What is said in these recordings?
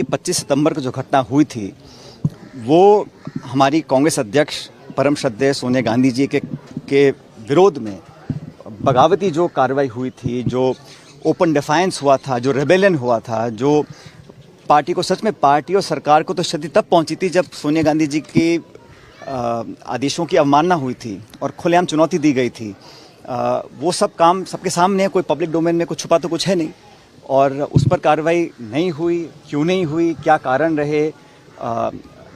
25 सितंबर को जो घटना हुई थी वो हमारी कांग्रेस अध्यक्ष परम श्रद्धेय सोनिया गांधी जी के विरोध में बगावती जो कार्रवाई हुई थी, जो ओपन डिफायंस हुआ था, जो रेबेलियन हुआ था, जो पार्टी को सच में पार्टी और सरकार को तो क्षति तब पहुंची थी जब सोनिया गांधी जी के आदेशों की अवमानना हुई थी और खुलेआम चुनौती दी गई थी। वो सब काम सबके सामने है, कोई पब्लिक डोमेन में कुछ छुपा तो कुछ है नहीं। और उस पर कार्रवाई नहीं हुई, क्यों नहीं हुई, क्या कारण रहे,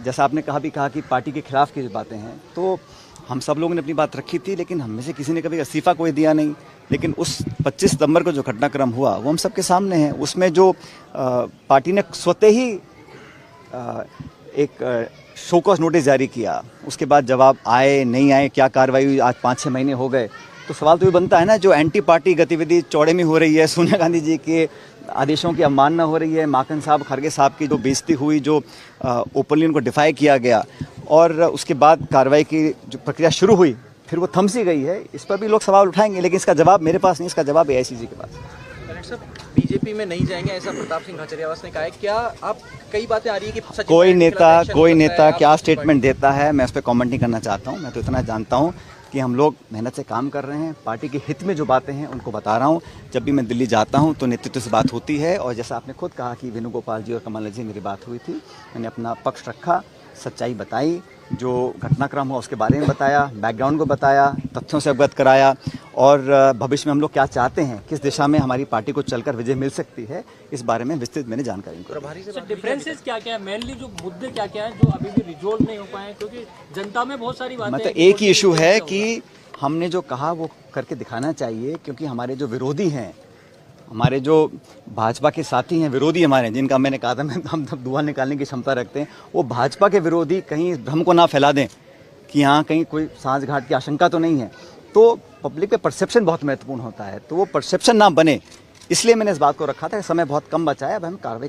जैसा आपने कहा कि पार्टी के खिलाफ की बातें हैं, तो हम सब लोगों ने अपनी बात रखी थी, लेकिन हम में से किसी ने कभी इस्तीफा कोई दिया नहीं। लेकिन उस 25 सितंबर को जो घटनाक्रम हुआ वो हम सबके सामने है। उसमें जो पार्टी ने स्वतः ही एक शो कॉज नोटिस जारी किया, उसके बाद जवाब आए नहीं आए, क्या कार्रवाई हुई, आज 5-6 महीने हो गए, तो सवाल तो ये बनता है ना, जो एंटी पार्टी गतिविधि चौड़े में हो रही है, सोनिया गांधी जी के आदेशों की अवमानना हो रही है, माकन साहब खड़गे साहब की जो बेइज्जती हुई, जो ओपनली उनको डिफाई किया गया, और उसके बाद कार्रवाई की जो प्रक्रिया शुरू हुई फिर वो थम सी गई है, इस पर भी लोग सवाल उठाएंगे, लेकिन इसका जवाब मेरे पास नहीं, इसका जवाब एआईसीसी के पास। बीजेपी में नहीं जाएंगे ऐसा प्रताप सिंह खाचरियावास ने कहा है। क्या आप कई बातें आ रही है कि कोई नेता क्या स्टेटमेंट देता है, मैं उस पर कमेंट नहीं करना चाहता हूं। मैं तो इतना जानता हूं कि हम लोग मेहनत से काम कर रहे हैं, पार्टी के हित में जो बातें हैं उनको बता रहा हूं। जब भी मैं दिल्ली जाता हूं तो नेतृत्व से बात होती है, और जैसा आपने खुद कहा कि वेणुगोपाल जी और कमल जी मेरी बात हुई थी, मैंने अपना पक्ष रखा, सच्चाई बताई, जो घटनाक्रम हुआ उसके बारे में बताया, बैकग्राउंड को बताया, तथ्यों से अवगत कराया, और भविष्य में हम लोग क्या चाहते हैं, किस दिशा में हमारी पार्टी को चलकर विजय मिल सकती है, इस बारे में विस्तृत मैंने जानकारी दी। डिफरेंसेस क्या क्या है, मेनली जो मुद्दे क्या क्या है जो अभी भी रिजोल्व नहीं हो पाए, क्योंकि जनता में बहुत सारी बातें, मतलब एक ही इशू है कि हमने जो कहा वो करके दिखाना चाहिए, क्योंकि हमारे जो विरोधी हैं, हमारे जो भाजपा के साथी हैं, विरोधी हमारे, जिनका मैंने कहा था हम धुआं निकालने की क्षमता रखते हैं, वो भाजपा के विरोधी कहीं भ्रम को ना फैला दें कि यहाँ कहीं कोई सांस-घाट की आशंका तो नहीं है। तो पब्लिक पे परसेप्शन बहुत महत्वपूर्ण होता है, तो वो परसेप्शन ना बने, इसलिए मैंने इस बात को रखा था। समय बहुत कम बचा है, अब हम कार्रवाई